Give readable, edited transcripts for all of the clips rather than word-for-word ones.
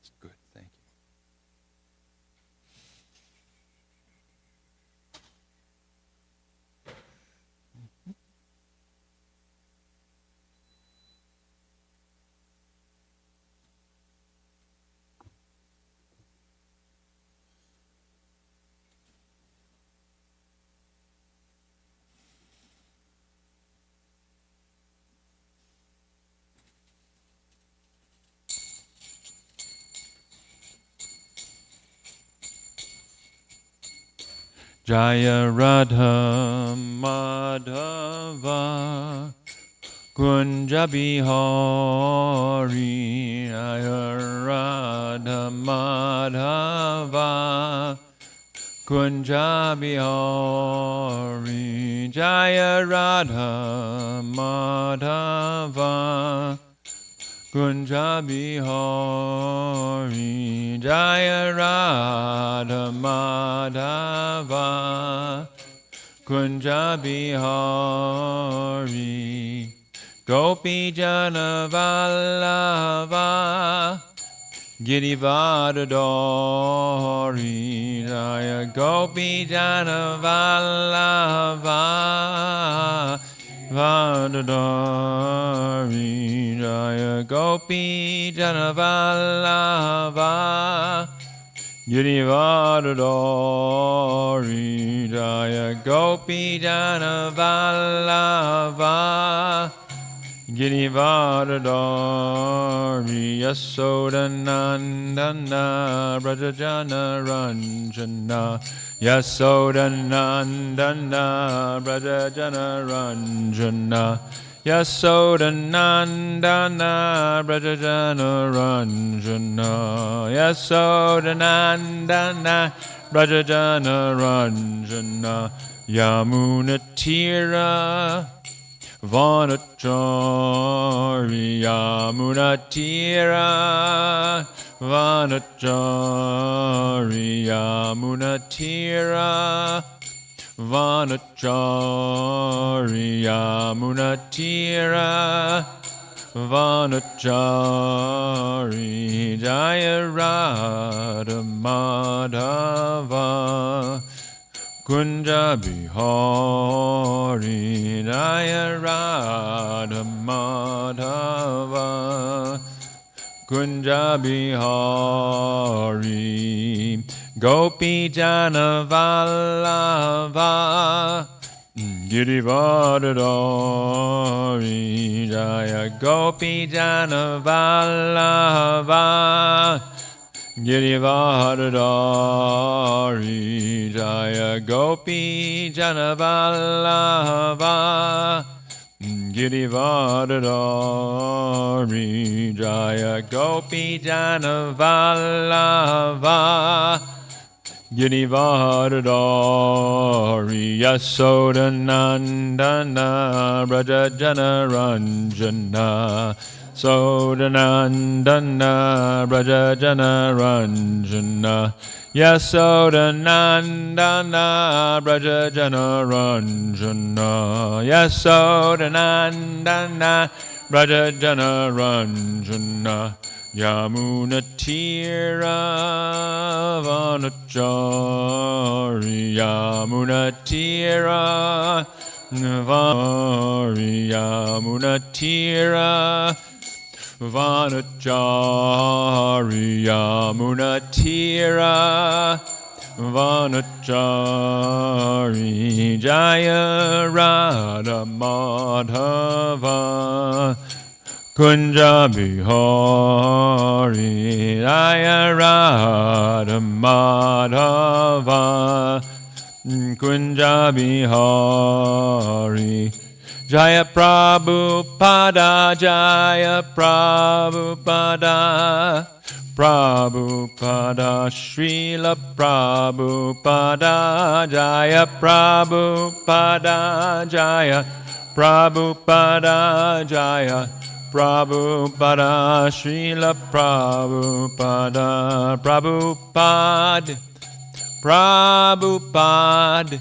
That's good. Thank you. Jaya Radha Madhava Kunja Bihari Jaya Radha Madhava Kunja Bihari Jaya Radha Madhava Kunja Bihari Jaya Radha Madhava Kunja Bihari Gopi Jana Vallabha Girivardhari Jaya Gopi Jana Vallabha Vardhari Jaya Gopi Jana Vallabha Girivardhari Jaya Gopi Jana Vallabha Girivardhari Yasodanandana Brajajana Ranjana Yasodanandana Brajajana Ranjana Yasodanandana Brajajana Ranjana Yasodanandana Brajajana Ranjana Yamunatira Vanachari Yamunatira Vanachari Yamunatira Vanachari Yamunatira Vanachari Jaya Radha Madhava Kunja Bihari Jaya Radha Madhava Kunja Bihari Gopi Jana Vallabha Girivardhari Jaya Gopi Jana Vallabha Girivardhari Jaya Gopi Jana Vallabha Girivardhari Jaya Gopi Jana Vallabha Girivardhari Yasodanandana Brajajana Ranjana Sodanandana Brajajana Ranjana Yasodanandana Brajajana Ranjana Yasodanandana Brajajana Ranjana Yamunatira Vanachari Yamunatira Vanachari Yamunatira Vanachari Yamunatira Vanachari Jaya Radha Madhava Kunja Bihari Jaya Radha Madhava Kunja Bihari Jaya Prabhupada Jaya Prabhupada Prabhupada Srila Prabhupada Jaya Prabhupada Jaya Prabhupada Jaya Prabhupada Srila Prabhupada Prabhupada Prabhupada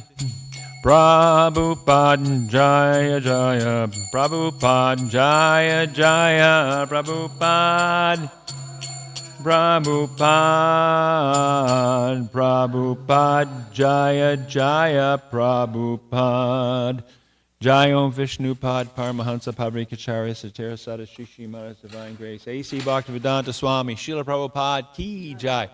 Prabhupada Jaya Jaya Prabhupada Jaya Jaya Prabhupada Prabhupada, Prabhupada, Jaya Jaya Prabhupada. Jai Om Vishnupad Paramahansa Pavrikacharya Satara Sada Shishi Maharaj Divine Grace A.C. Bhaktivedanta Swami Srila Prabhupada Ki Jai.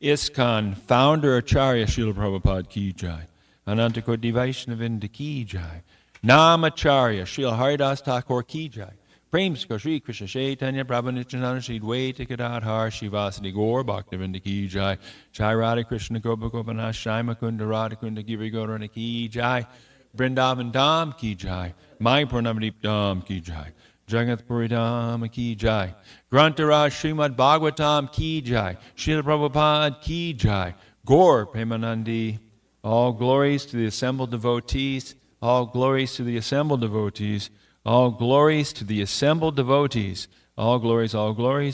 ISKCON Founder Acharya Srila Prabhupada Ki Jai. Anantakoti Vaishnavinda Ki Jai. Namacharya Srila Haridas Thakur Ki Jai. Premsko Sri Krishna Chaitanya Prabhu Nityananda Sri Dvaita Gadadhar Shivasadi Gaur Bhaktivinda Ki Jai. Jai Radha Krishna Gopa Gopanath Shai Mukunda Radha Kunda Giri Gaurana Ki Jai. Vrindavan Dham Ki Jai. Mayapur Navadip Dham Ki Jai. Jagat Puri Dham Ki Jai. Grantaraj Srimad Bhagavatam Ki Jai. Srila Prabhupada Ki Jai. Gaur Premanandi. All glories to the assembled devotees. All glories to the assembled devotees. All glories to the assembled devotees. All glories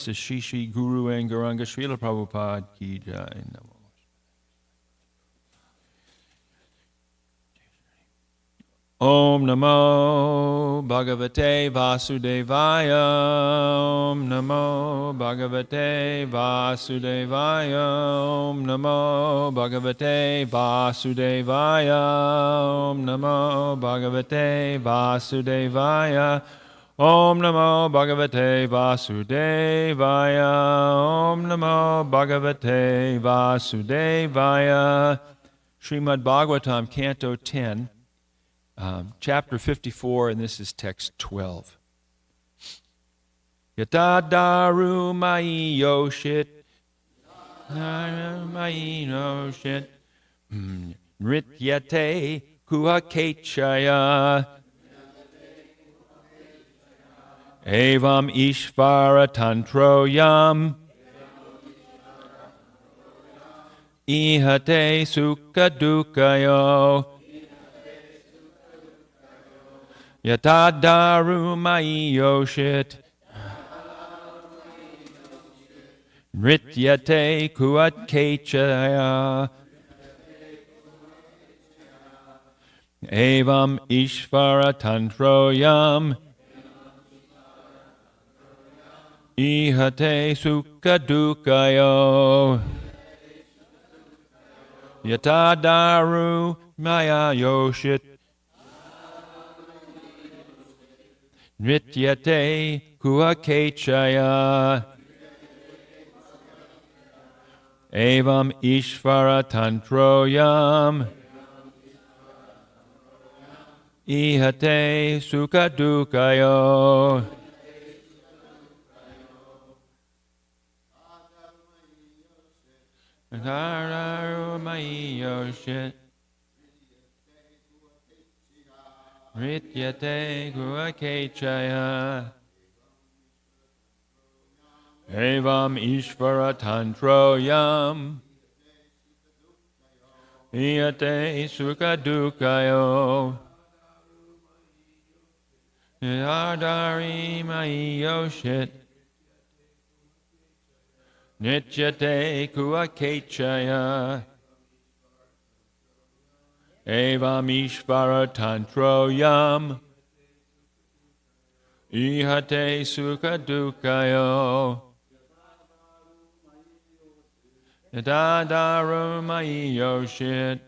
to Shri Shri Guru and Gauranga Srila Prabhupada Ki Jai. Namo. Om Namo Bhagavate Vasudevaya. Om Namo Bhagavate Vasudevaya. Om Namo Bhagavate Vasudevaya. Om Namo Bhagavate Vasudevaya. Om Namo Bhagavate Vasudevaya. Om Namo Bhagavate Vasudevaya. Srimad Bhagavatam, Canto 10. Chapter 54, and this is text 12. Yatadaru mai yoshit, mai yoshit, nrityate kuhakechaya, evam ishvara tantroyam, ihate sukadukayo, Yatadaru mai yoshit, nrityate kuatkechaya, evam ishvara tantroyam, ihate sukadukayo, Yatadaru maya yoshit, Nrityate kuhakechaya, evam ishvara tantroyam, ihate sukadukayo. Nararu mai yoshit, Nrityate kuhakechaya, evam ishvara tantroyam, ihate sukadukayo, yadari mai yoshit, nityate kuhakechaya, evam ishvara tantroyam, ihate sukadukayo, yadadaru mai yoshit,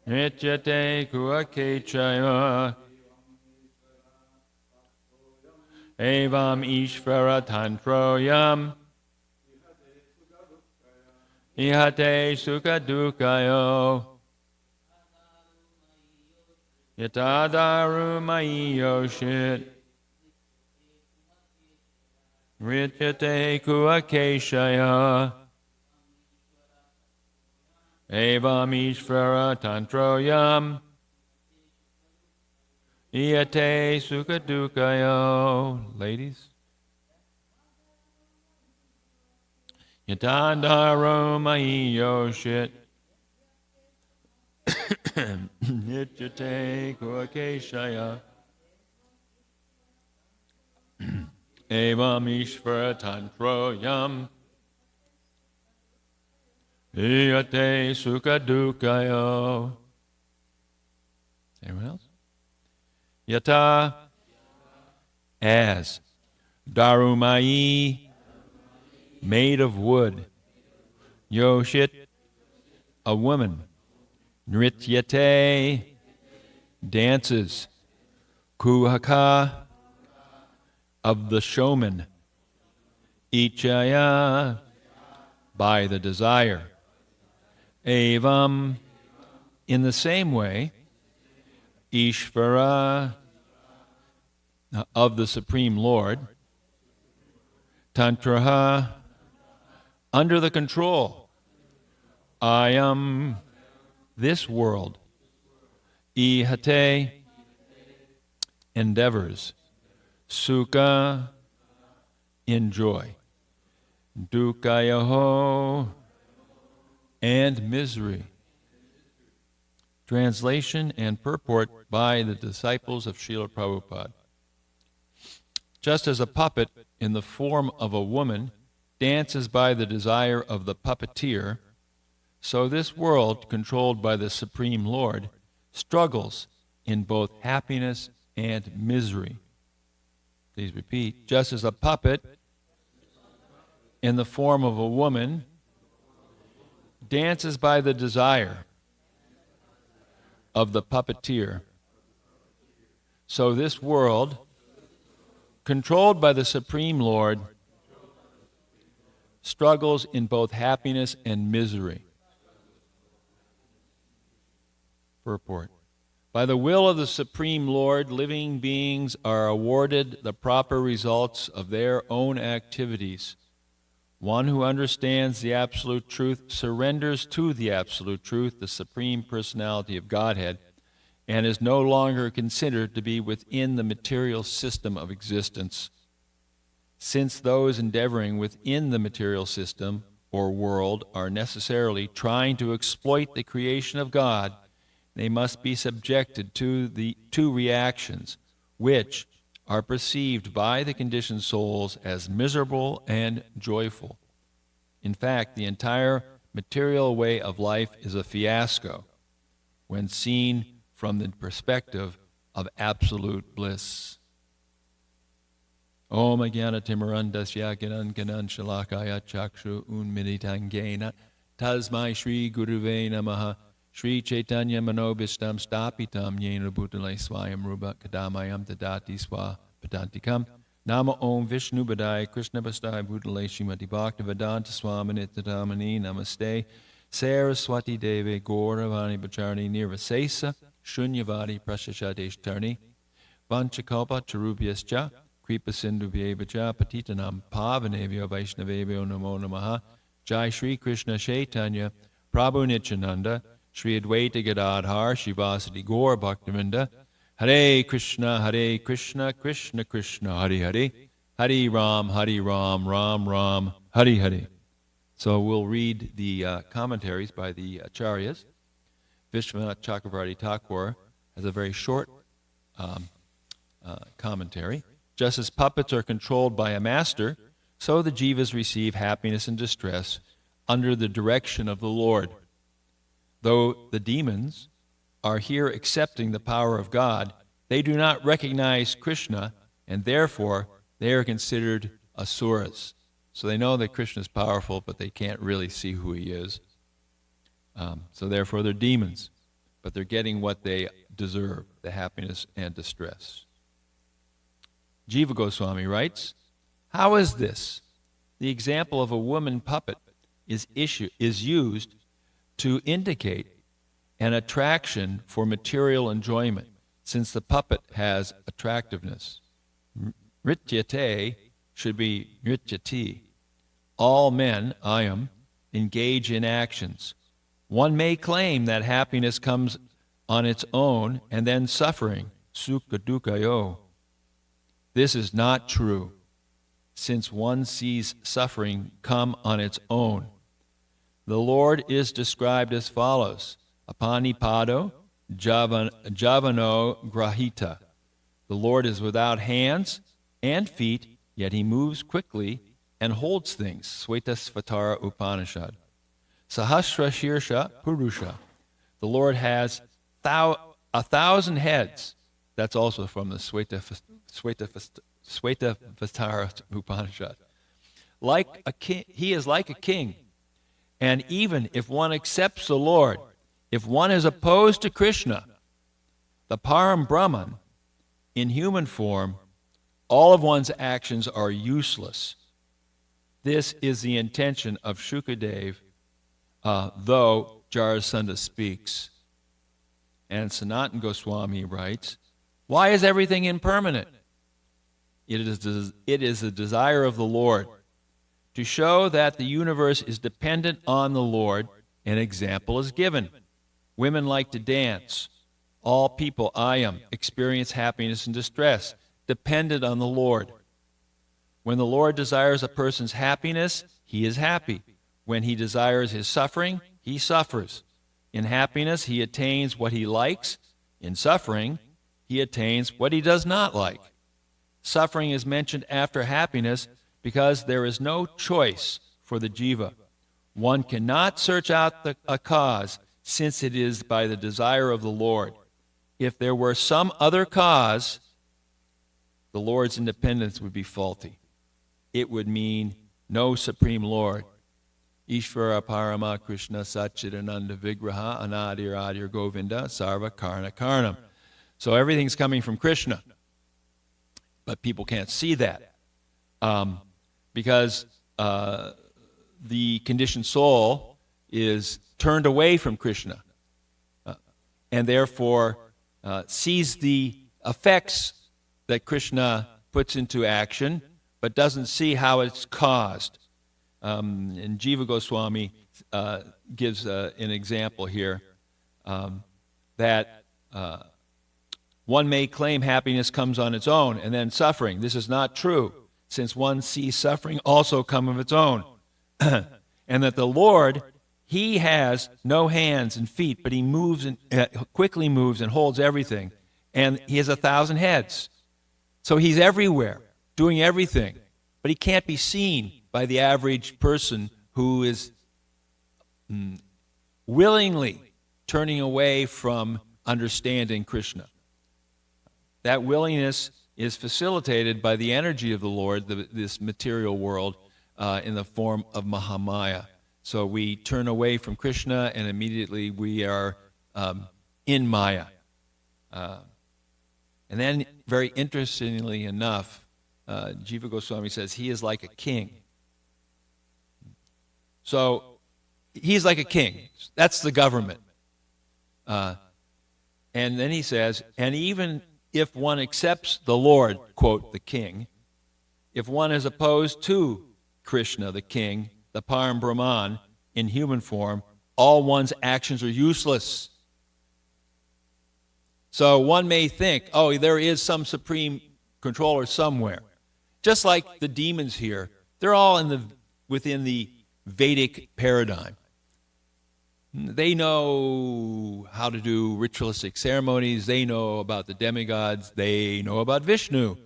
nityate kuhakechaya, evam ishvara tantroyam, ihate sukadukayo, yatadaru mai yoshit, nrityate kuhakechaya, evam ishvara tantroyam, ihate sukadukayo. Ladies. Yatadaru mai yoshit, nityate kuhakechaya, evam ishvara tantroyam, ihate sukadukayo. Anyone else? Yata, as Darumai, made of wood. Yoshit, a woman. Nrityate, dances. Kuhaka, of the showman. Ichaya, by the desire. Evam, in the same way. Ishvara, of the Supreme Lord. Tantraha, under the control. I am this world. Ihate, endeavors. Sukha, enjoy. Dukkhayaho, and misery. Translation and purport by the disciples of Srila Prabhupada. Just as a puppet in the form of a woman dances by the desire of the puppeteer, so this world, controlled by the Supreme Lord, struggles in both happiness and misery. Please repeat. Just as a puppet in the form of a woman dances by the desire of the puppeteer, so this world, controlled by the Supreme Lord, struggles in both happiness and misery. Purport. By the will of the Supreme Lord, living beings are awarded the proper results of their own activities. One who understands the Absolute Truth surrenders to the Absolute Truth, the Supreme Personality of Godhead, and is no longer considered to be within the material system of existence. Since those endeavoring within the material system or world are necessarily trying to exploit the creation of God, they must be subjected to the two reactions, which are perceived by the conditioned souls as miserable and joyful. In fact, the entire material way of life is a fiasco when seen from the perspective of absolute bliss. Om Ajnana Timirandasya Gyanan Gyanan Shalakaya Chakshu Unmiditangena Tasmai Shri Guruve Namaha Shri Chaitanya Manobishtam Stapitam Yena Bhutale Swayam Rupa Kadamayam Tadati Swa Padantikam Nama Om Vishnu Badai Krishna Bastai Bhutale Shrimati Bhakti Vedanta Swaminitatamani Namaste Saraswati Deve Gauravani Bacharni Nirvasesa Shunyavadi Prashashadeshtarni Vanchakalpa Charubhyascha Kripa Sindhu Vyevacha Patitanam Pavanevyo Vaishnavevyo Namo Namaha Jai Shri Krishna Chaitanya Prabhu Nityananda Shri Advaita Gadadhar Shivasati Gaur Bhaktivinoda Hare Krishna, Krishna Krishna, Hare Hare, Hare Ram, Ram Ram, Hare Hare. So we'll read the commentaries by the Acharyas. Vishwanath Chakravarti Thakur has a very short commentary. Just as puppets are controlled by a master, so the jivas receive happiness and distress under the direction of the Lord. Though the demons are here accepting the power of God, they do not recognize Krishna, and therefore they are considered asuras. So they know that Krishna is powerful, but they can't really see who he is. So therefore they're demons, but they're getting what they deserve, the happiness and distress. Jiva Goswami writes, how is this? The example of a woman puppet is used to indicate an attraction for material enjoyment, since the puppet has attractiveness. Nrityate should be nrityati. All men, ayam, engage in actions. One may claim that happiness comes on its own and then suffering, sukha dukkhayo. This is not true, since one sees suffering come on its own. The Lord is described as follows: Apanipado javano grahita. The Lord is without hands and feet, yet he moves quickly and holds things. Svetasvatara Upanishad. Sahasra Shirsha Purusha. The Lord has 1,000 heads. That's also from the Shvetavara Upanishad. Like a king, he is like a king. And even if one accepts the Lord, if one is opposed to Krishna, the Param Brahman, in human form, all of one's actions are useless. This is the intention of Shukadev, though Jarasandha speaks. And Sanatana Goswami writes, why is everything impermanent? It is the desire of the Lord. To show that the universe is dependent on the Lord, an example is given. Women like to dance. All people, ayam, experience happiness and distress, dependent on the Lord. When the Lord desires a person's happiness, he is happy. When he desires his suffering, he suffers. In happiness, he attains what he likes. In suffering, he attains what he does not like. Suffering is mentioned after happiness because there is no choice for the jiva. One cannot search out a cause, since it is by the desire of the Lord. If there were some other cause, the Lord's independence would be faulty. It would mean no Supreme Lord. Ishvara Parama Krishna Satchidananda Vigraha Anadir Adir Govinda Sarva Karna Karnam. So everything's coming from Krishna. But people can't see that. Because the conditioned soul is turned away from Krishna. And therefore sees the effects that Krishna puts into action, but doesn't see how it's caused. And Jiva Goswami gives an example here that one may claim happiness comes on its own and then suffering. This is not true, since one sees suffering also come of its own. And that the Lord, he has no hands and feet, but he moves and quickly moves and holds everything. And he has 1,000 heads. So he's everywhere, doing everything. But he can't be seen by the average person who is willingly turning away from understanding Krishna. That willingness is facilitated by the energy of the Lord, this material world, in the form of Mahamaya. So we turn away from Krishna and immediately we are in Maya. And then, very interestingly enough, Jiva Goswami says he is like a king. So he's like a king. That's the government. And then he says, and even if one accepts the Lord, quote, the king, if one is opposed to Krishna, the king, the Param Brahman, in human form, all one's actions are useless. So one may think, oh, there is some supreme controller somewhere. Just like the demons here, they're all within the Vedic paradigm. They know how to do ritualistic ceremonies. They know about the demigods. They know about Vishnu.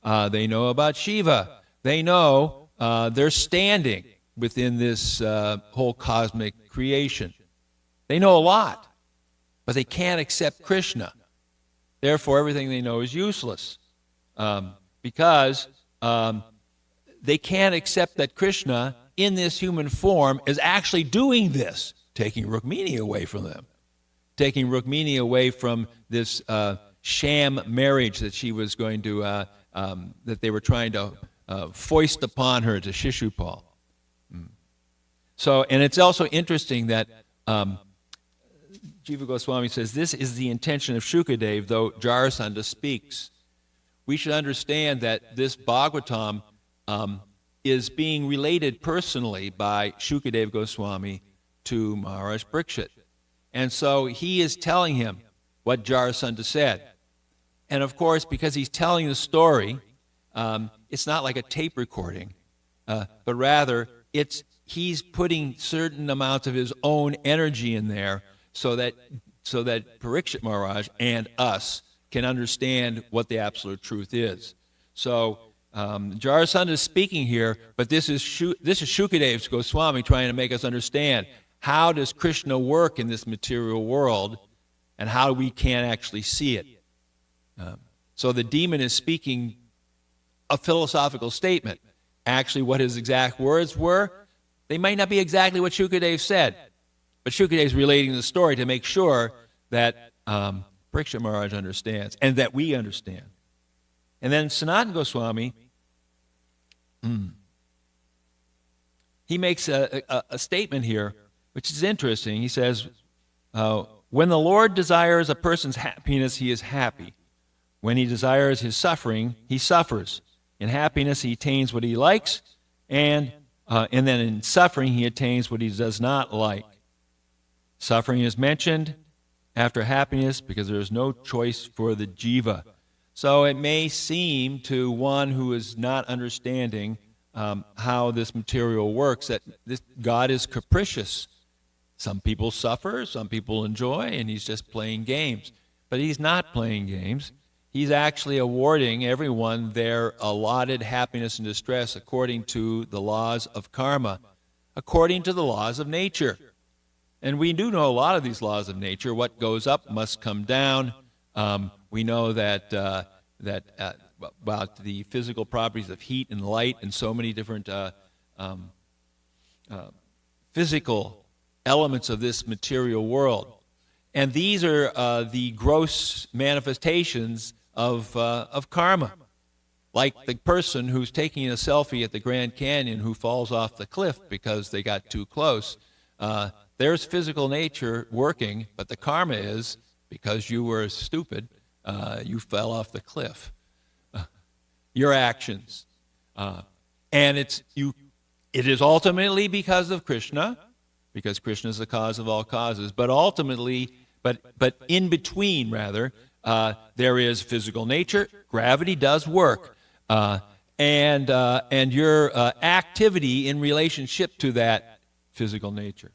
They know about Shiva. They know they're standing within this whole cosmic creation. They know a lot, but they can't accept Krishna. Therefore, everything they know is useless because they can't accept that Krishna, in this human form, is actually doing this, taking Rukmini away from them, taking Rukmini away from this sham marriage that she was going to, that they were trying to foist upon her to Shishupal. So, and it's also interesting that Jiva Goswami says, this is the intention of Shukadev, though Jarasandha speaks. We should understand that this Bhagavatam is being related personally by Shukadev Goswami to Maharaj Parikshit. And so he is telling him what Jarasandha said. And of course, because he's telling the story, it's not like a tape recording, but rather he's putting certain amounts of his own energy in there so that Parikshit Maharaj and us can understand what the absolute truth is. So Jarasandha is speaking here, but this is Shukadev's Goswami trying to make us understand how does Krishna work in this material world and how we can't actually see it. So the demon is speaking a philosophical statement. Actually, what his exact words were, they might not be exactly what Shukadeva said, but Shukadeva is relating the story to make sure that Parikshit Maharaj understands and that we understand. And then Sanatana Goswami, he makes a statement here, which is interesting. He says, when the Lord desires a person's happiness, he is happy. When he desires his suffering, he suffers. In happiness, he attains what he likes, and then in suffering, he attains what he does not like. Suffering is mentioned after happiness because there is no choice for the jiva. So it may seem to one who is not understanding how this material works that this God is capricious. Some people suffer, some people enjoy, and he's just playing games. But he's not playing games. He's actually awarding everyone their allotted happiness and distress according to the laws of karma, according to the laws of nature. And we do know a lot of these laws of nature. What goes up must come down. We know that about the physical properties of heat and light and so many different physical elements of this material world. And these are the gross manifestations of karma. Like the person who's taking a selfie at the Grand Canyon who falls off the cliff because they got too close. There's physical nature working, but the karma is, because you were stupid, you fell off the cliff. Your actions. And it is ultimately because of Krishna, because Krishna is the cause of all causes, but ultimately, but in between, rather, there is physical nature. Gravity does work. And your activity in relationship to that physical nature.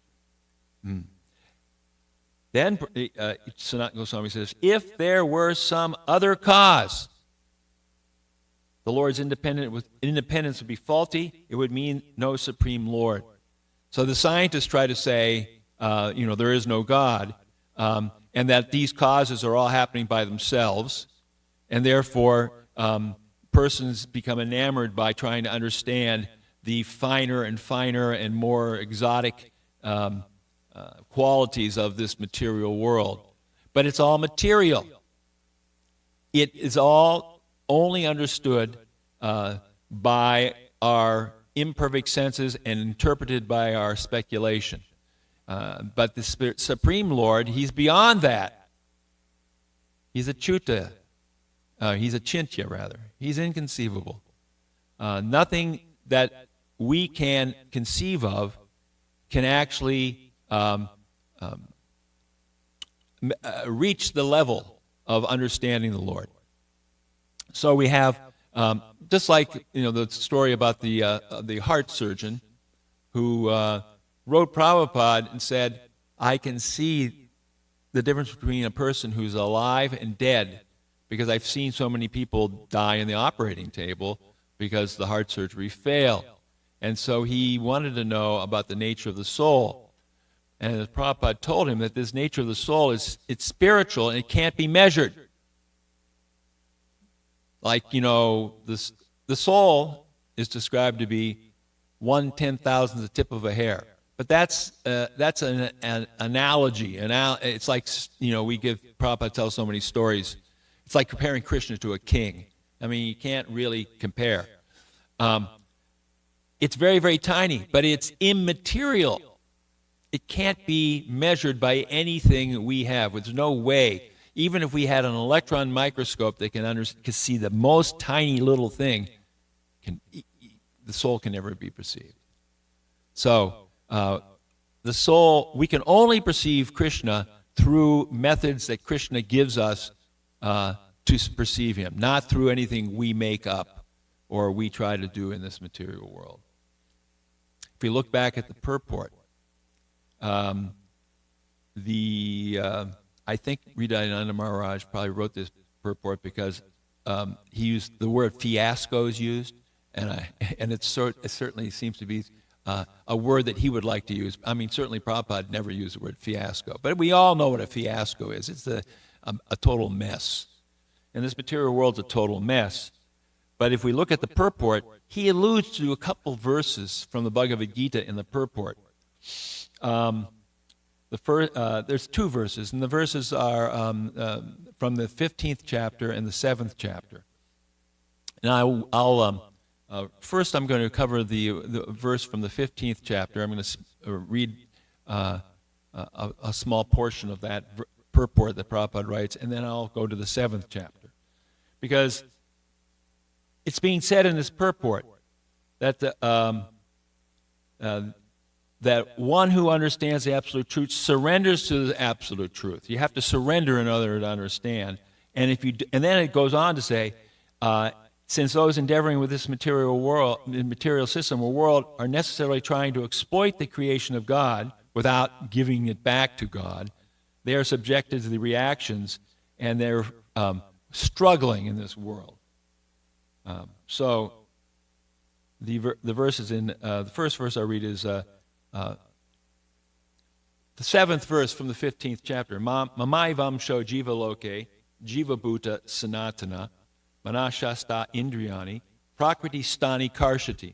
Then Sanatana Goswami says, if there were some other cause, the Lord's independence would be faulty. It would mean no supreme Lord. So the scientists try to say, there is no God, and that these causes are all happening by themselves, and therefore persons become enamored by trying to understand the finer and more exotic qualities of this material world. But it's all material. It is all only understood by our imperfect senses and interpreted by our speculation. But the Supreme Lord, he's beyond that. He's a chuta. He's a chintya, rather. He's inconceivable. Nothing that we can conceive of can actually reach the level of understanding the Lord. So we have, just like the story about the heart surgeon who wrote Prabhupada and said, I can see the difference between a person who's alive and dead because I've seen so many people die in the operating table because the heart surgery failed. And so he wanted to know about the nature of the soul. And as Prabhupada told him that this nature of the soul it's spiritual and it can't be measured. Like, the soul is described to be 1/10,000th the tip of a hair. But that's an analogy. It's like, Prabhupada tells so many stories. It's like comparing Krishna to a king. I mean, you can't really compare. It's very, very tiny, but it's immaterial. It can't be measured by anything we have. There's no way. Even if we had an electron microscope that can see the most tiny little thing, the soul can never be perceived. So, the soul, we can only perceive Krishna through methods that Krishna gives us to perceive him, not through anything we make up or we try to do in this material world. If we look back at the purport, I think Hridayananda Maharaj probably wrote this purport because he used the word fiasco is used, and it certainly seems to be a word that he would like to use. I mean, certainly Prabhupada never used the word fiasco, but we all know what a fiasco is. It's a total mess. And this material world's a total mess. But if we look at the purport, he alludes to a couple verses from the Bhagavad Gita in the purport. There's two verses, and the verses are from the 15th chapter and the 7th chapter. And first I'm going to cover the verse from the 15th chapter. I'm going to read a small portion of that purport that Prabhupada writes, and then I'll go to the 7th chapter. Because it's being said in this purport that that one who understands the absolute truth surrenders to the absolute truth. You have to surrender in order to understand. And then it goes on to say, since those endeavoring with this material system or world are necessarily trying to exploit the creation of God without giving it back to God, they are subjected to the reactions, and they're struggling in this world. So the verses in the first verse I read is the 7th verse from the 15th chapter. Mamai vamsho jiva loke, jiva bhuta sanatana, manashasta indriyani, prakriti stani karshati.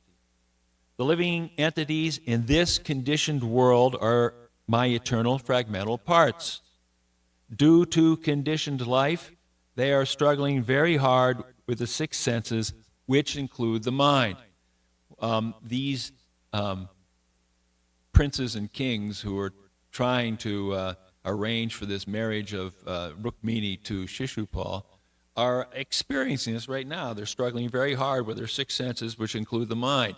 The living entities in this conditioned world are my eternal fragmental parts. Due to conditioned life, they are struggling very hard with the 6 senses, which include the mind. These princes and kings who are trying to arrange for this marriage of Rukmini to Shishupal are experiencing this right now. They're struggling very hard with their 6 senses, which include the mind.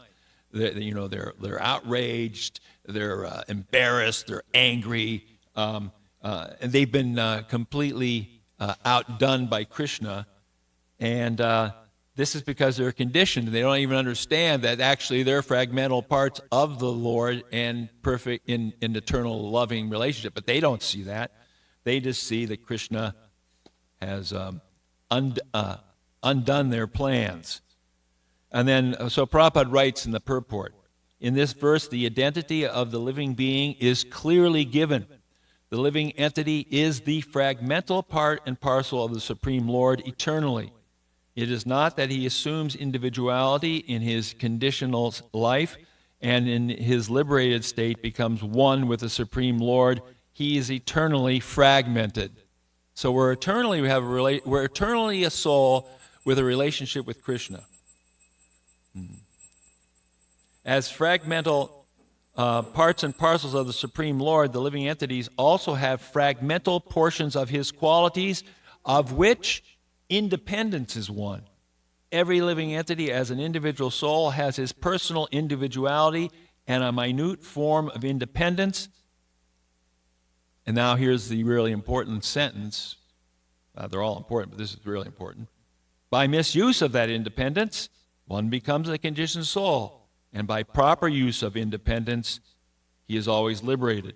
They're outraged, they're embarrassed, they're angry, and they've been completely outdone by Krishna. And this is because they're conditioned. They don't even understand that actually they're fragmental parts of the Lord and perfect in eternal loving relationship. But they don't see that. They just see that Krishna has undone their plans. And then, so Prabhupada writes in the purport, in this verse, the identity of the living being is clearly given. The living entity is the fragmental part and parcel of the Supreme Lord eternally. It is not that he assumes individuality in his conditional life and in his liberated state becomes one with the Supreme Lord. He is eternally fragmented. So we're eternally a soul with a relationship with Krishna. As fragmental parts and parcels of the Supreme Lord, the living entities also have fragmental portions of his qualities, of which independence is one. Every living entity as an individual soul has his personal individuality and a minute form of independence. And now here's the really important sentence. They're all important, but this is really important. By misuse of that independence, one becomes a conditioned soul, and by proper use of independence, he is always liberated.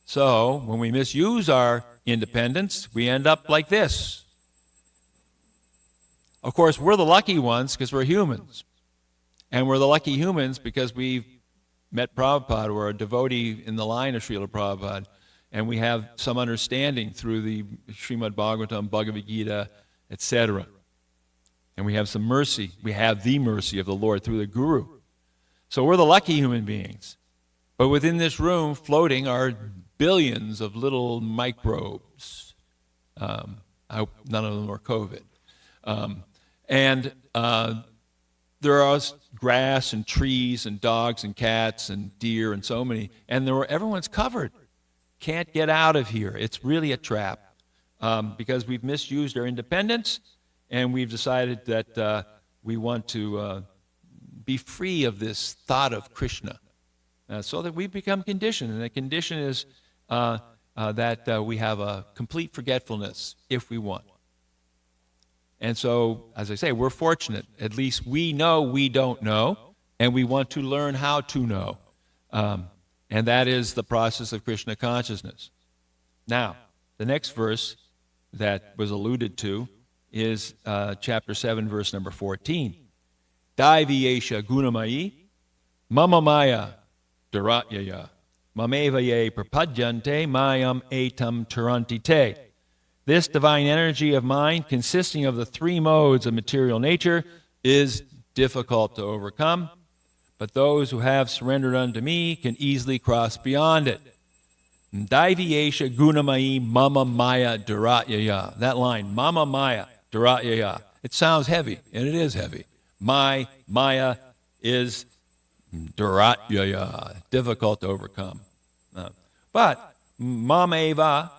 So, when we misuse our independence, we end up like this. Of course, we're the lucky ones because we're humans. And we're the lucky humans because we've met Prabhupada, we're a devotee in the line of Srila Prabhupada, and we have some understanding through the Srimad Bhagavatam, Bhagavad Gita, etc. And we have some mercy. We have the mercy of the Lord through the Guru. So we're the lucky human beings. But within this room, floating, are billions of little microbes. I hope none of them are COVID. There are grass and trees and dogs and cats and deer and so many. And everyone's covered. Can't get out of here. It's really a trap because we've misused our independence. And we've decided that we want to be free of this thought of Krishna so that we become conditioned. And the condition is that we have a complete forgetfulness if we want. And so, as I say, we're fortunate. At least we know we don't know, and we want to learn how to know. And that is the process of Krishna consciousness. Now, the next verse that was alluded to is chapter 7, verse number 14. Daiviyesha gunamayi, mama maya daratyaya, mamevaye prapadyante mayam etam taranti te. This divine energy of mind, consisting of the three modes of material nature, is difficult to overcome, but those who have surrendered unto me can easily cross beyond it. Daiviyesha gunamayi mama maya dharatyaya. That line, mama maya dharatyaya. It sounds heavy, and it is heavy. My maya is dharatyaya, difficult to overcome. But mameva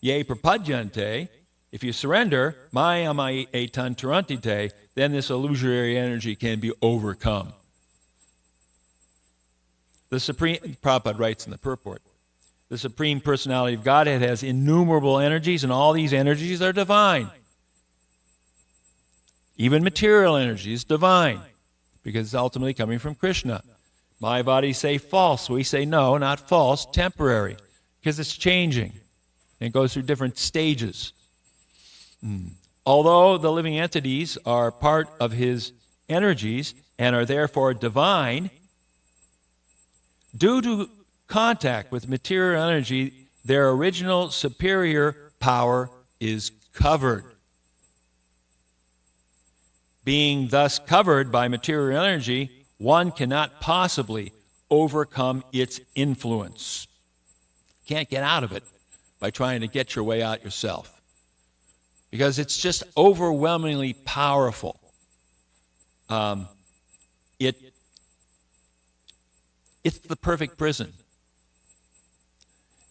ye prapadyante, if you surrender, maya mai etan tarantite, then this illusory energy can be overcome. The Supreme, Prabhupada writes in the purport, the Supreme Personality of Godhead has innumerable energies, and all these energies are divine. Even material energy is divine, because it's ultimately coming from Krishna. Mayavadis say false. We say no, not false, temporary, because it's changing. And it goes through different stages. Although the living entities are part of his energies and are therefore divine, due to contact with material energy, their original superior power is covered. Being thus covered by material energy, one cannot possibly overcome its influence. Can't get out of it by trying to get your way out yourself, because it's just overwhelmingly powerful. It's the perfect prison.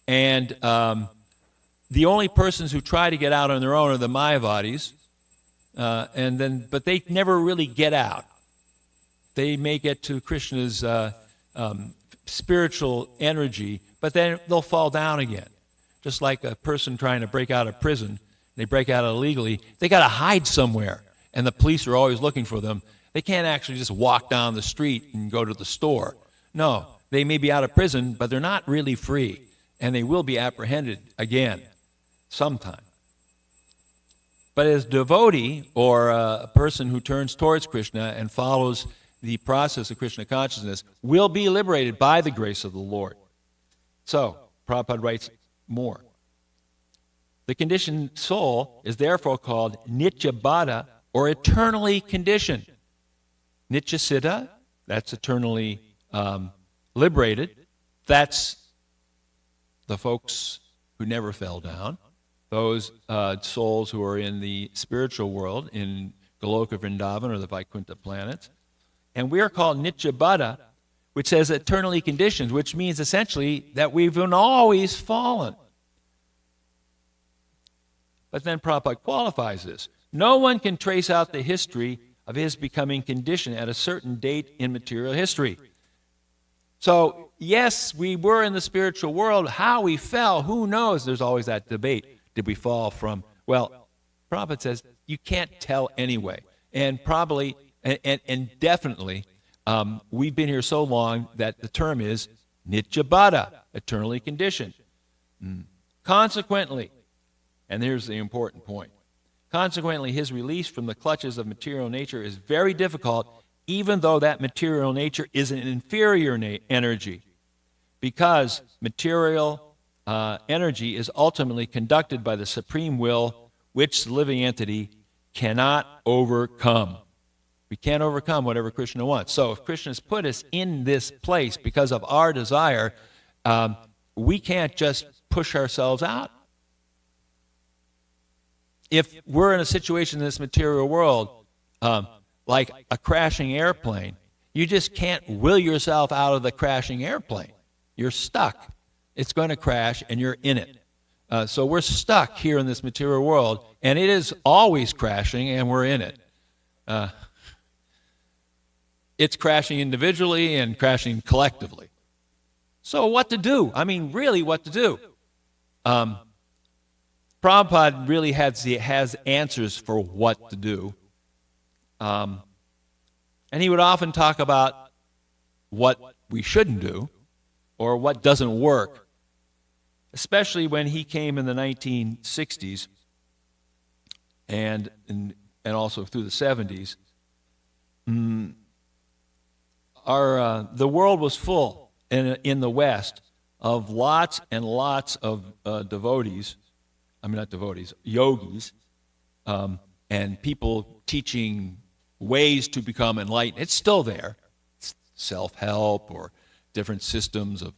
And the only persons who try to get out on their own are the Mayavadis, but they never really get out. They may get to Krishna's spiritual energy, but then they'll fall down again. Just like a person trying to break out of prison, they break out illegally, they got to hide somewhere, and the police are always looking for them. They can't actually just walk down the street and go to the store. No, they may be out of prison, but they're not really free, and they will be apprehended again sometime. But as devotee, or a person who turns towards Krishna and follows the process of Krishna consciousness, will be liberated by the grace of the Lord. So, Prabhupada writes more. The conditioned soul is therefore called Nityabhada, or eternally conditioned. Nityasiddha, that's eternally liberated. That's the folks who never fell down. Those souls who are in the spiritual world, in Goloka, Vrindavan, or the Vaikuntha planets. And we are called Nityabhada, which says eternally conditioned, which means essentially that we've always fallen. But then Prabhupada qualifies this. No one can trace out the history of his becoming conditioned at a certain date in material history. So, yes, we were in the spiritual world. How we fell, who knows? There's always that debate. Did we fall from? Well, Prabhupada says you can't tell anyway. And probably, and definitely, we've been here so long that the term is Nityabhada, eternally conditioned. Consequently, and here's the important point, consequently, his release from the clutches of material nature is very difficult, even though that material nature is an inferior energy, because material energy is ultimately conducted by the supreme will, which the living entity cannot overcome. We can't overcome whatever Krishna wants. So if Krishna's put us in this place because of our desire, we can't just push ourselves out. If we're in a situation in this material world, like a crashing airplane, you just can't will yourself out of the crashing airplane. You're stuck. It's going to crash, and you're in it. So we're stuck here in this material world, and it is always crashing, and we're in it. It's crashing individually and crashing collectively. So what to do? I mean, really, what to do? Prabhupada really has answers for what to do. And he would often talk about what we shouldn't do or what doesn't work, especially when he came in the 1960s and also through the 70s. The world was full in the West of lots and lots of devotees not devotees, yogis, and people teaching ways to become enlightened. It's still there. It's self-help or different systems of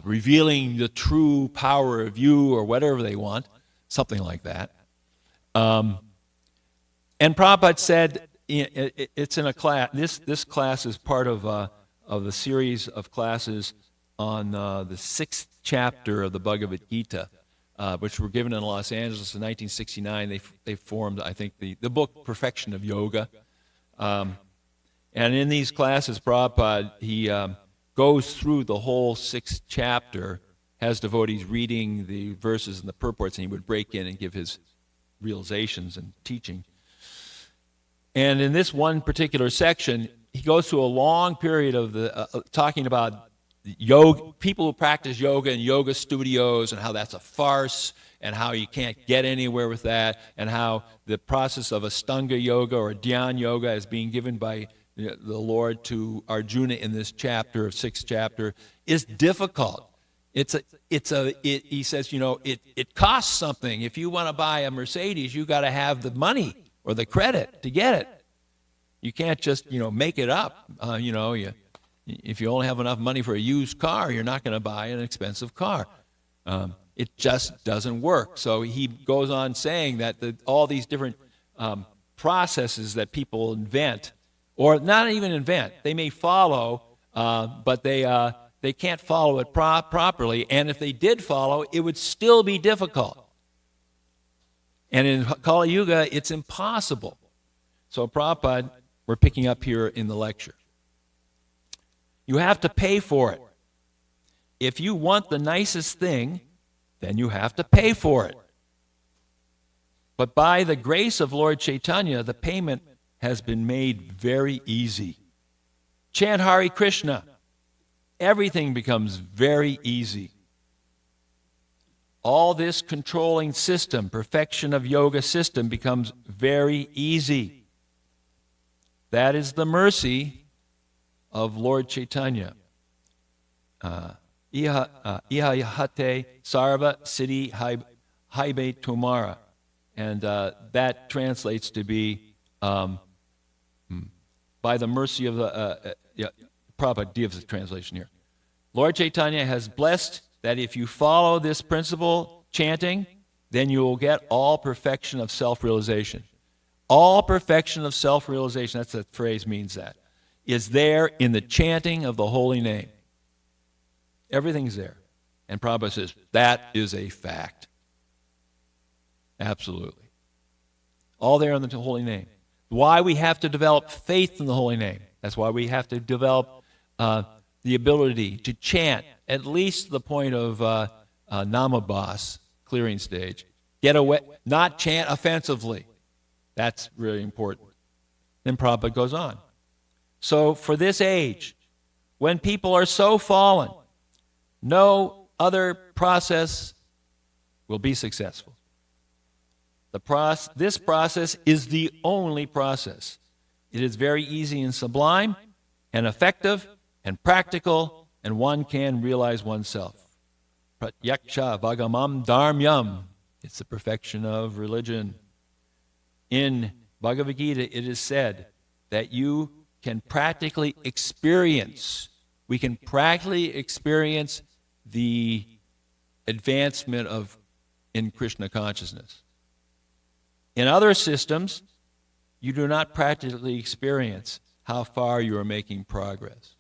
revealing the true power of you or whatever they want, something like that. And Prabhupada said, it's in a class, this class is part of the series of classes on the 6th chapter of the Bhagavad Gita, which were given in Los Angeles in 1969. They formed, I think, the book Perfection of Yoga. And in these classes, Prabhupada, he goes through the whole 6th chapter, has devotees reading the verses and the purports, and he would break in and give his realizations and teaching. And in this one particular section, he goes through a long period of talking about yoga, people who practice yoga in yoga studios, and how that's a farce, and how you can't get anywhere with that, and how the process of Astanga yoga or Dhyan yoga is being given by the Lord to Arjuna in this chapter, 6th chapter, is difficult. He says, it costs something. If you want to buy a Mercedes, you got to have the money or the credit to get it. You can't just, make it up. If you only have enough money for a used car, you're not going to buy an expensive car. It just doesn't work. So he goes on saying that all these different processes that people invent, or not even invent, they may follow, but they can't follow it properly. And if they did follow, it would still be difficult. And in Kali Yuga, it's impossible. So Prabhupada, we're picking up here in the lecture. You have to pay for it. If you want the nicest thing, then you have to pay for it. But by the grace of Lord Chaitanya, the payment has been made very easy. Chant Hare Krishna. Everything becomes very easy. All this controlling system, perfection of yoga system, becomes very easy. That is the mercy of Lord Chaitanya. Iha yahate sarva siddhi haibe tumara. And that translates to be, by the mercy of the, Prabhupada gives the translation here. Lord Chaitanya has blessed that if you follow this principle, chanting, then you will get all perfection of self-realization. All perfection of self-realization, that's that phrase means that, is there in the chanting of the holy name. Everything's there. And Prabhupada says, that is a fact. Absolutely. All there in the holy name. Why we have to develop faith in the holy name. That's why we have to develop the ability to chant, at least to the point of Namabas, clearing stage. Get away, not chant offensively. That's really important. Then Prabhupada goes on. So for this age, when people are so fallen, no other process will be successful. This process is the only process. It is very easy and sublime and effective and practical, and one can realize oneself. Pratyaksha Bhagamam Dharmyam. It's the perfection of religion. In Bhagavad Gita, it is said that you can practically experience, we can practically experience the advancement in Krishna consciousness. In other systems, you do not practically experience how far you are making progress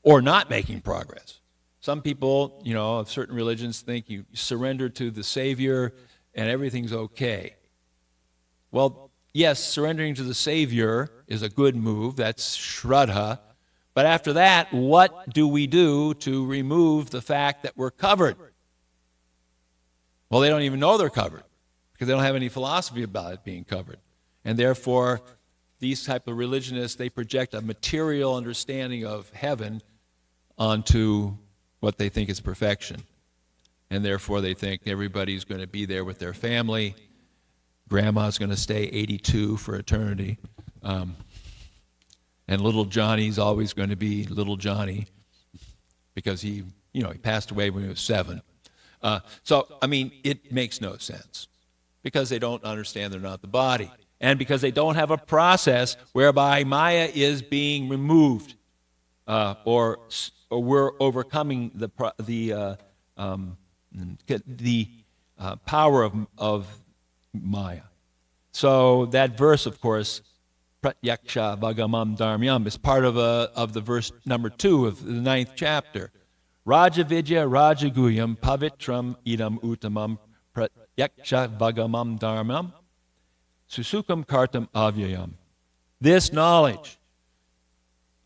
or not making progress. Some people, of certain religions think you surrender to the Savior and everything's okay. Well, yes, surrendering to the Savior is a good move. That's Shraddha. But after that, what do we do to remove the fact that we're covered? Well, they don't even know they're covered because they don't have any philosophy about it being covered. And therefore, these type of religionists, they project a material understanding of heaven onto what they think is perfection. And therefore, they think everybody's going to be there with their family. Grandma's going to stay 82 for eternity. And little Johnny's always going to be little Johnny because he passed away when he was 7. It makes no sense because they don't understand they're not the body. And because they don't have a process whereby Maya is being removed or we're overcoming the power of Maya. So that verse, of course, Pratyaksha Vagamam Dharmyam, is part of the verse number 2 of the 9th chapter. Rajavidya Rajaguyam Pavitram Idam Uttamam Pratyaksha Vagamam Dharmyam Susukam Kartam Avyayam. This knowledge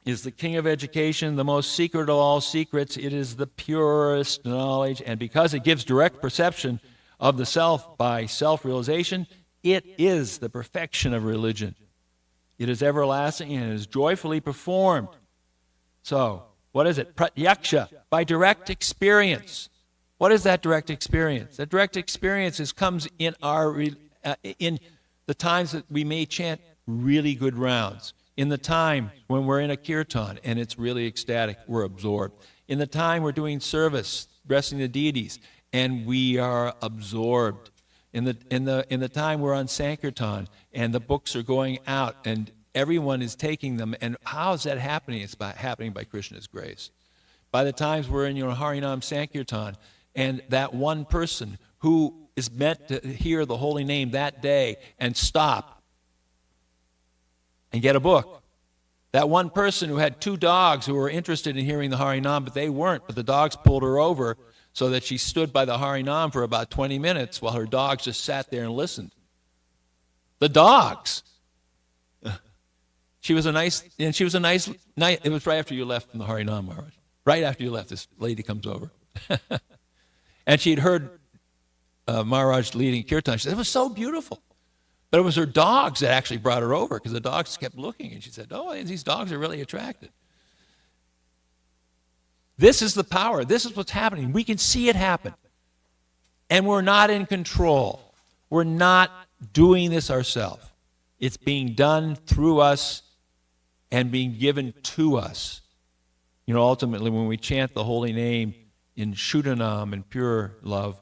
is the king of education, the most secret of all secrets. It is the purest knowledge, and because it gives direct perception of the self by self-realization, it is the perfection of religion. It is everlasting and is joyfully performed. So, what is it? Pratyaksha, by direct experience. What is that direct experience? That direct experience comes in in the times that we may chant really good rounds. In the time when we're in a kirtan and it's really ecstatic, we're absorbed. In the time we're doing service, blessing the deities, and we are absorbed. In the time we're on Sankirtan and the books are going out and everyone is taking them, and how is that happening? It's happening by Krishna's grace. By the times we're in Harinam Sankirtan and that one person who is meant to hear the holy name that day and stop and get a book. That one person who had 2 dogs who were interested in hearing the Harinam, but they weren't, but the dogs pulled her over so that she stood by the Harinam for about 20 minutes while her dogs just sat there and listened. The dogs. It was a nice night. It was right after you left from the Harinam, Maharaj. Right after you left, this lady comes over. And she'd heard Maharaj leading kirtan. She said, it was so beautiful. But it was her dogs that actually brought her over, because the dogs kept looking. And she said, oh, these dogs are really attracted. This is the power. This is what's happening. We can see it happen. And we're not in control. We're not doing this ourselves. It's being done through us and being given to us. Ultimately, when we chant the holy name in Shuddhanam and pure love,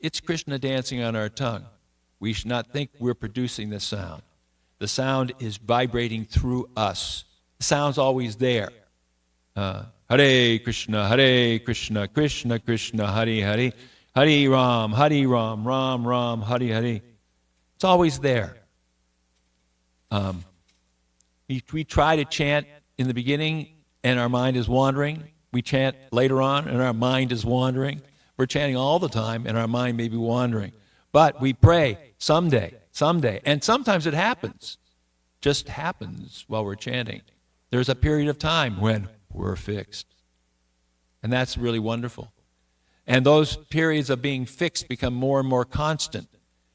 it's Krishna dancing on our tongue. We should not think we're producing the sound. The sound is vibrating through us. The sound's always there. Hare Krishna, Krishna Krishna, Hare Hare, Hare Ram, Ram Ram, Hare Hare. It's always there. We try to chant in the beginning and our mind is wandering. We chant later on and our mind is wandering. We're chanting all the time and our mind may be wandering. But we pray someday, and sometimes it happens. Just happens while we're chanting. There's a period of time when we're fixed. And that's really wonderful. And those periods of being fixed become more and more constant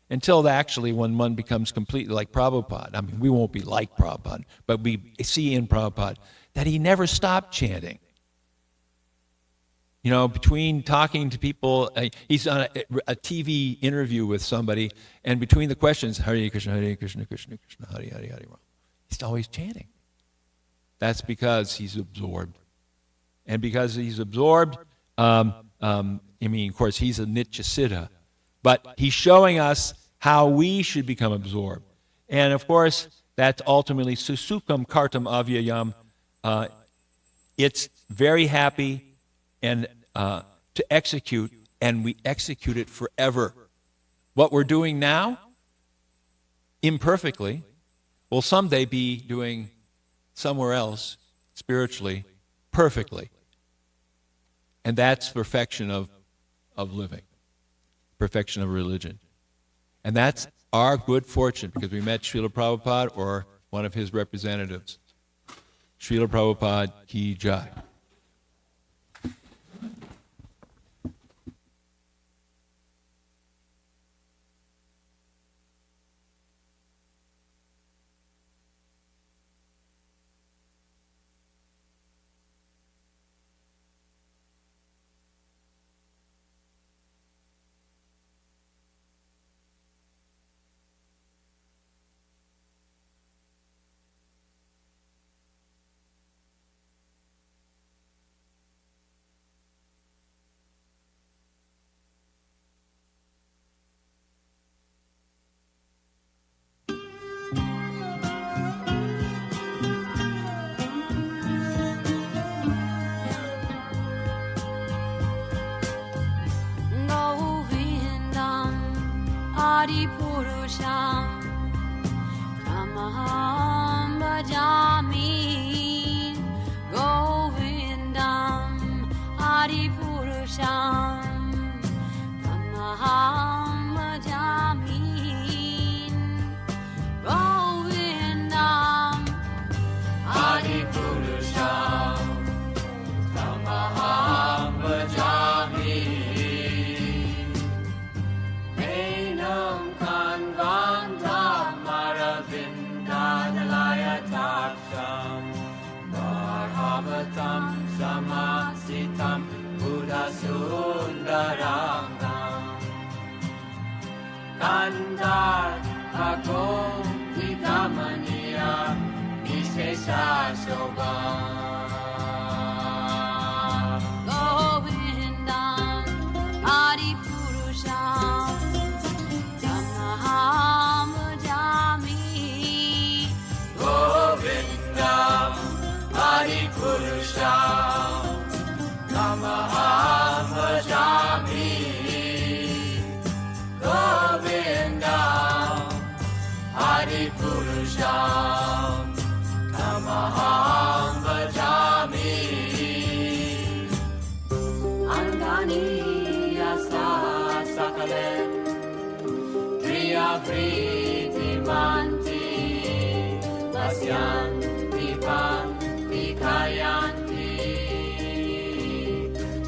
until actually when one becomes completely like Prabhupada. We won't be like Prabhupada, but we see in Prabhupada that he never stopped chanting. Between talking to people, he's on a TV interview with somebody, and between the questions, Hare Krishna, Krishna Krishna, Hare Hare, Hare Ram, he's always chanting. That's because he's absorbed. And because he's absorbed, of course, he's a Nitya Siddha, but he's showing us how we should become absorbed. And of course, that's ultimately Susukam Kartam Avyayam. It's very happy and to execute, and we execute it forever. What we're doing now, imperfectly, will someday be doing somewhere else, spiritually, perfectly. And that's perfection of living, perfection of religion. And that's our good fortune, because we met Srila Prabhupada or one of his representatives. Srila Prabhupada ki jai. Adipurusham Tamaham Bhajami Govindam Adipurusham Tamaham Bhajami Govindam Adipurusham Tamaham Bhajami Enam Kanvandam Maravindadalaya Taksham Marhavatam Samasitam Buddha Sundarangam Kandar Agom Vikamaniya Vishesha Shobham Govindam Adipurusham Tamaham Bhajami Govindam Adipurusham Tamaham Bhajami Govindam Adipurusham Tamaham Bhajami Angani Asa Sakalen Priya Priti Manti Lasyan Pipan Pikayanti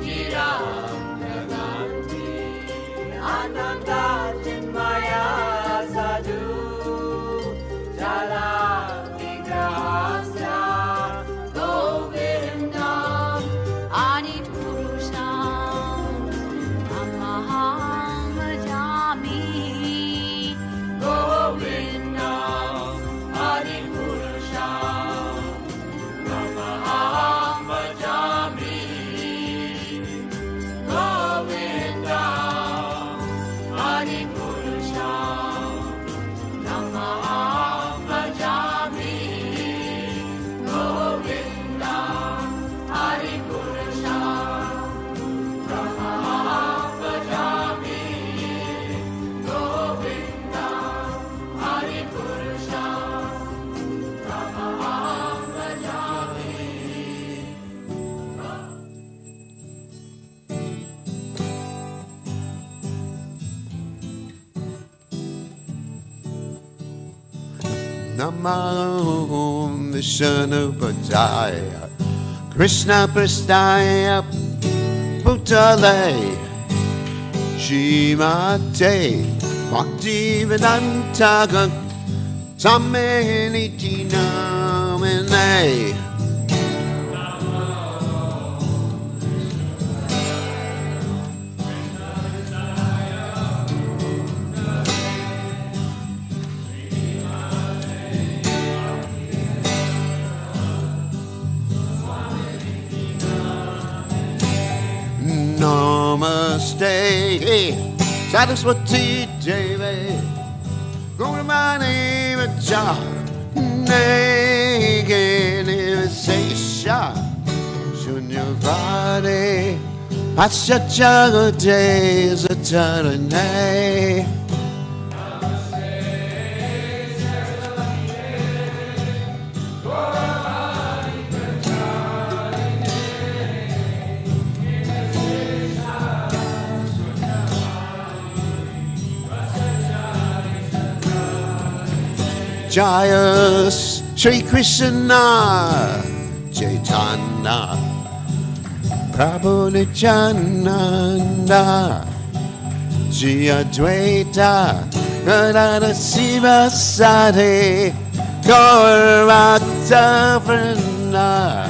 Jiram Naganti Ananda Chinmaya Sadhu Jala Vigrahasya Govindam Adipurusham Tamaham Bhajami Govindam Adipurusham Tamaham Bhajami Govindam Adipurusham Tamaham Bhajami Govindam Adipurusham Tamaham Bhajami Govindam Adipurusham Tamaham Bhajami Namo Vishnu Padaya Krishna Prasthaya Bhutale Shrimate Bhaktivedanta Samaniti Namane Namaste Saraswati Devi Gauramani Vacha Negani Visesha Shunyavadi Asyachagate Zatarane Jaya Shri Krishna Chaitanya Prabhu Nityananda Shri Advaita Gadadhara Sivasati Gaur Bhakta Vrinda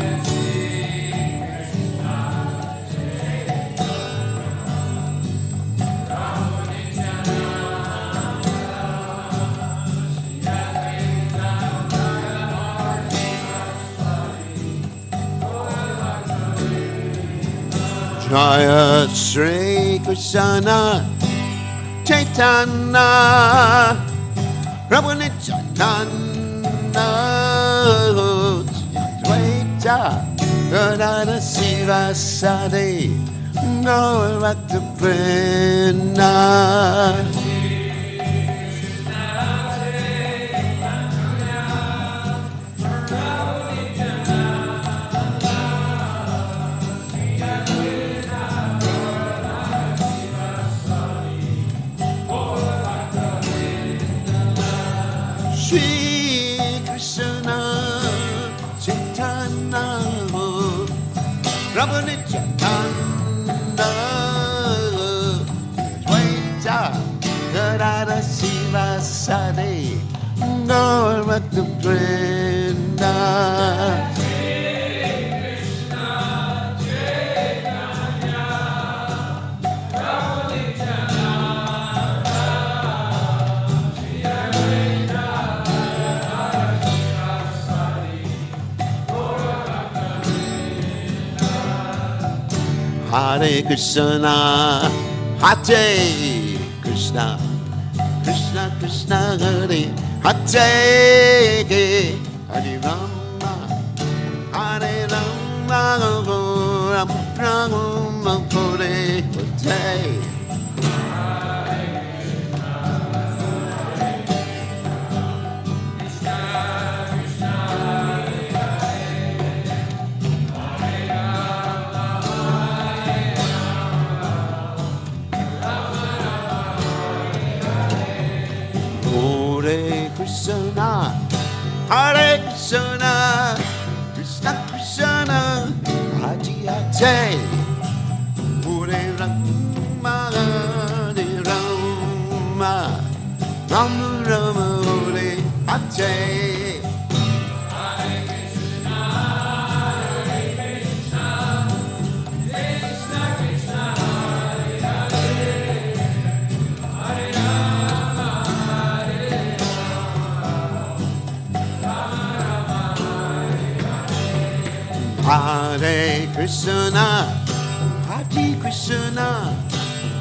Jaya Shri Krishna Chaitanya Prabhu Nityananda Dvaita Gadadhara Sivasati Gaur Bhakta Vrinda Nanda Dwaita Narada Siva Sade Normatum Brenda Hare Krishna, Hare Krishna, Krishna Krishna Hare Hare, Hare Rama, Hare Rama, Rama Rama Hare Hare. Hare Krishna, Hare Krishna, Krishna Krishna, Hare Hare, Hare Rama, Hare Rama, Rama Rama Hare Hare. Hare Krishna, Hare Krishna,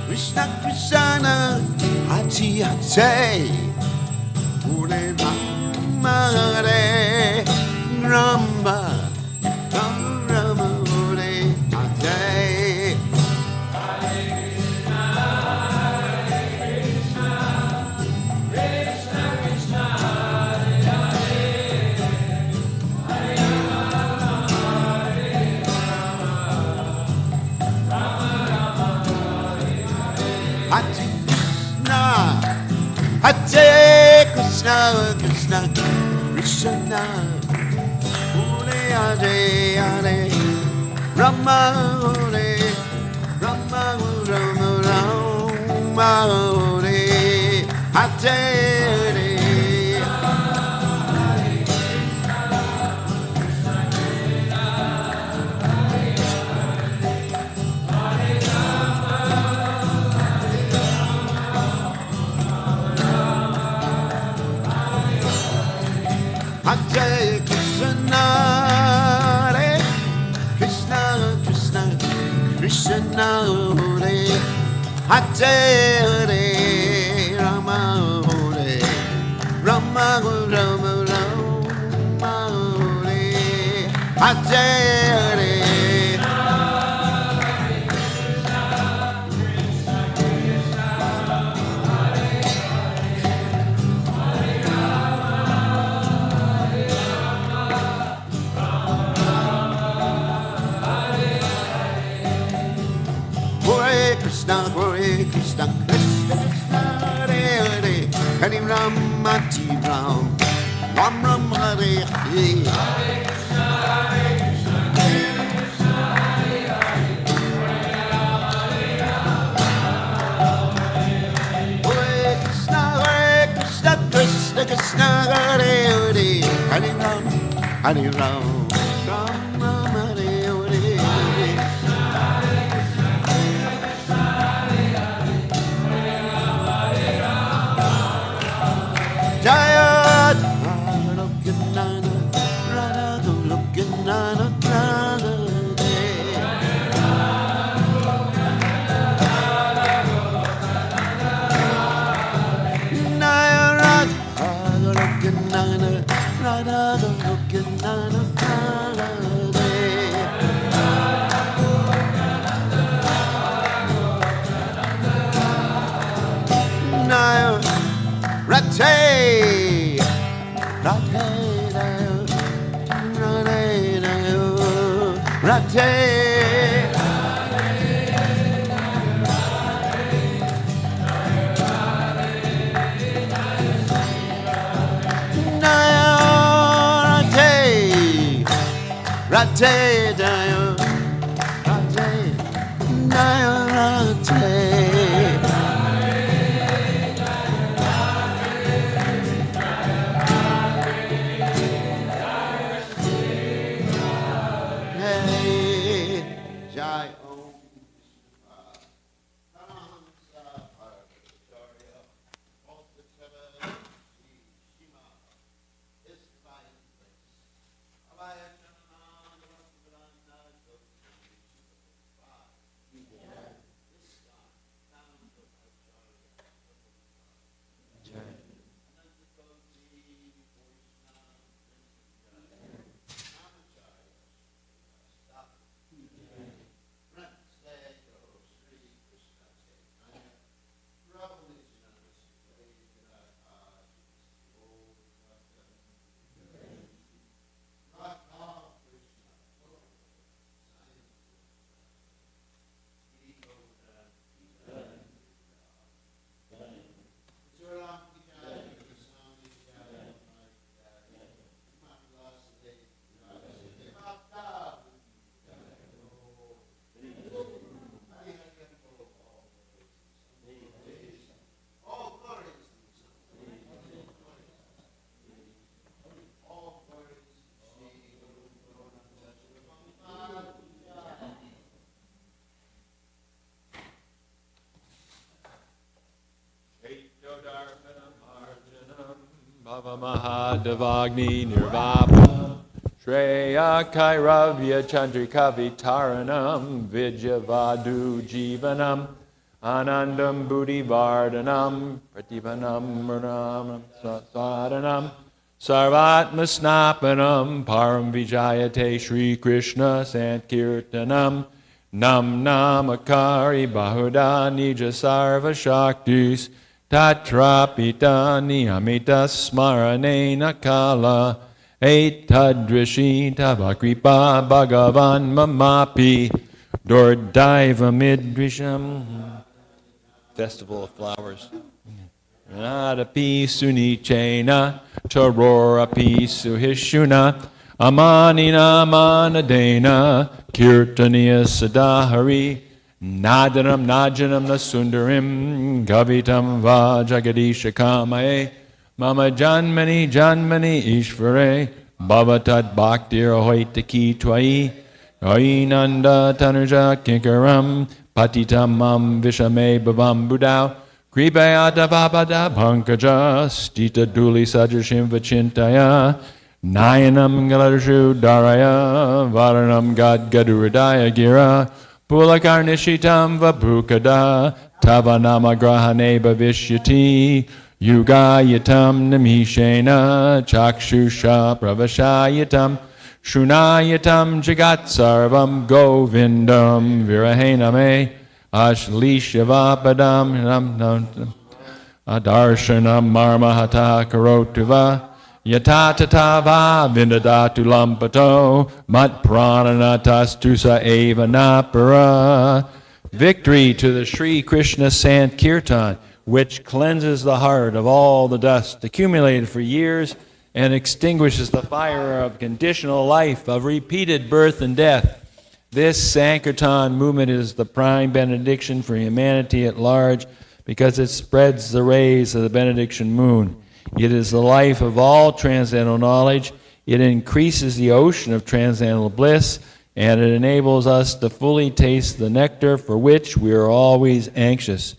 Krishna Krishna, Hare Hare, Hare Rama, Hare Rama, Rama Rama Hare Hare. Hare Krishna, Krishna Krishna, Hare Hare Hare, Rama Hare Rama Rama Rama Hare Hare. Hare Krishna, Hare Krishna, Krishna Krishna, Hare Hare Hare, Rama Hare Rama Rama Rama Hare Hare. Hare Krishna, Hare Krishna, Krishna Krishna, Hare Hare, Hare Rama, Hare Ram, Ram Ram, Hare Hare. Hare Krishna, Hare Krishna, Krishna Krishna, Hare Hare, Hare Ram, Hare Ram, Ram Ram, Hare Hare. Jaya Golokanana, Radha Golokanana, Radha Naya Radha Golokanana, Radha Golokanana, Radha Naya Radha Radhe Radhe Radhe Radhe Jai Om. Mahadavagni Nirvapa Shreya Kairavya Chandrika Vitaranam Vidyavadu Jivanam Anandam Buddhi Vardhanam Pratipanam Murnam Sadhanam Sarvatma Snapanam Param Vijayate Shri Krishna Sankirtanam Nam Namakari Bahuda Nija Sarva Shaktis Tatrapita niyamita smaranena kala etadrishi tavakripa bhagavan mamapi dordaiva midrisham. Festival of Flowers. Nadapi sunichena charorapi suhishuna amanina manadena kirtaniya sadahari Nadanam Najanam Nasundarim Gavitam Va Jagadisha Kamae Mama Janmani Janmani Ishvare Bhavatat Bhaktir Ahoitaki Twai Ainanda Tanuja Kinkaram Patitam Mam Vishame Bhavam Budau Kripayata Vabada Pankaja Stita Duli Sadrashim Vachintaya Nayanam Galarshu Daraya Varanam Gad Gaduradaya Gira Pulakarnishitam vabhukada tavanama grahane bhavishyati yugayatam namishena chakshusha pravashayatam shunayatam jagat sarvam govindam virahename ashlishavapadam adarshanam marmahata karotuva Yatatatava vindadatu lampato mat prananatastusa eva napara. Victory to the Sri Krishna Sankirtan, which cleanses the heart of all the dust accumulated for years and extinguishes the fire of conditional life, of repeated birth and death. This Sankirtan movement is the prime benediction for humanity at large because it spreads the rays of the benediction moon. It is the life of all transcendental knowledge. It increases the ocean of transcendental bliss, and it enables us to fully taste the nectar for which we are always anxious.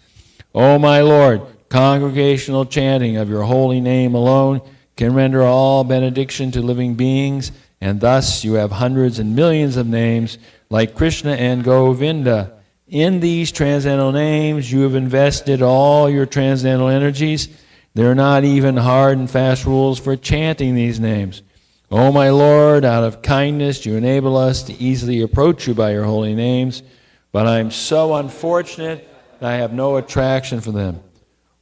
O my Lord, congregational chanting of your holy name alone can render all benediction to living beings, and thus you have hundreds and millions of names like Krishna and Govinda. In these transcendental names, you have invested all your transcendental energies. There are not even hard and fast rules for chanting these names. O my Lord, out of kindness you enable us to easily approach you by your holy names, but I am so unfortunate that I have no attraction for them.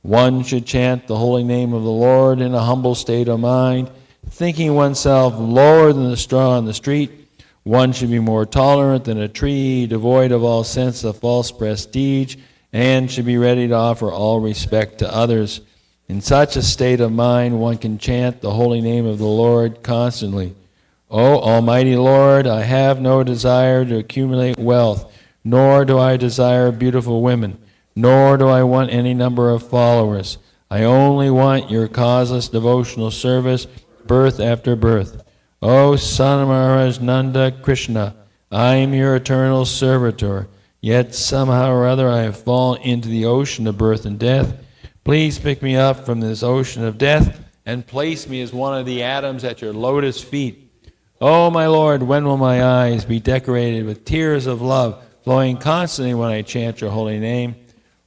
One should chant the holy name of the Lord in a humble state of mind, thinking oneself lower than the straw on the street. One should be more tolerant than a tree, devoid of all sense of false prestige, and should be ready to offer all respect to others. In such a state of mind, one can chant the holy name of the Lord constantly. O Almighty Lord, I have no desire to accumulate wealth, nor do I desire beautiful women, nor do I want any number of followers. I only want your causeless devotional service, birth after birth. O Son of Maharaj Nanda Krishna, I am your eternal servitor, yet somehow or other I have fallen into the ocean of birth and death. Please pick me up from this ocean of death and place me as one of the atoms at your lotus feet. Oh, my Lord, when will my eyes be decorated with tears of love, flowing constantly when I chant your holy name?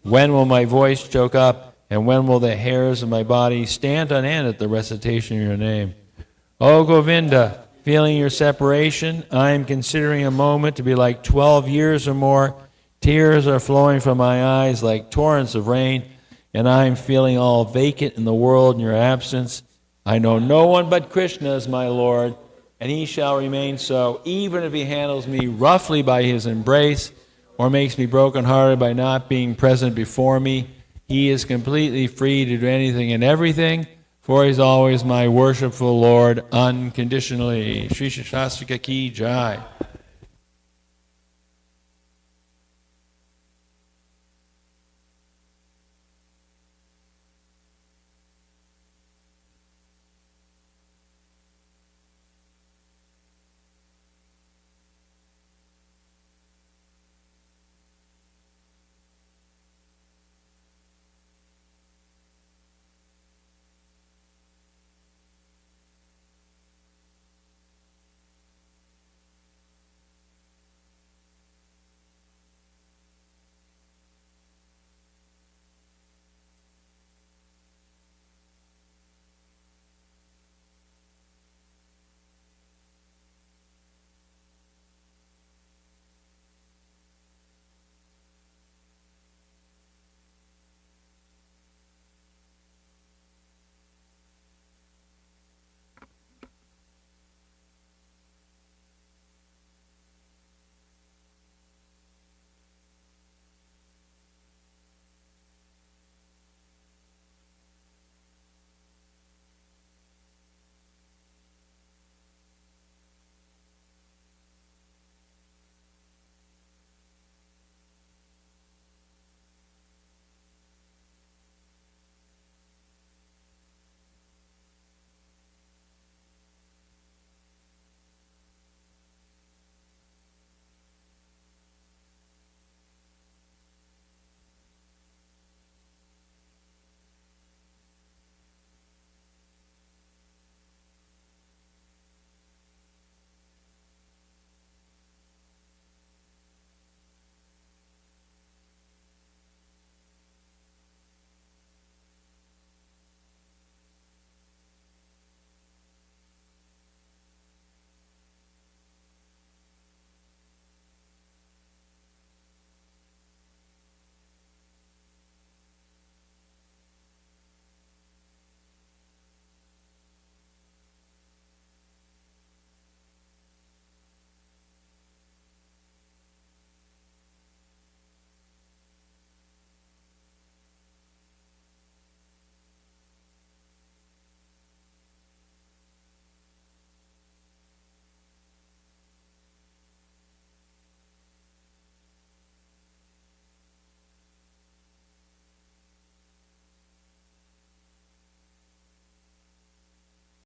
When will my voice choke up, and when will the hairs of my body stand on end at the recitation of your name? O Govinda, feeling your separation, I am considering a moment to be like 12 years or more. Tears are flowing from my eyes like torrents of rain, and I am feeling all vacant in the world in your absence. I know no one but Krishna as my Lord, and he shall remain so, even if he handles me roughly by his embrace, or makes me brokenhearted by not being present before me. He is completely free to do anything and everything, for he is always my worshipful Lord unconditionally. Shri Shastrika Ki Jai.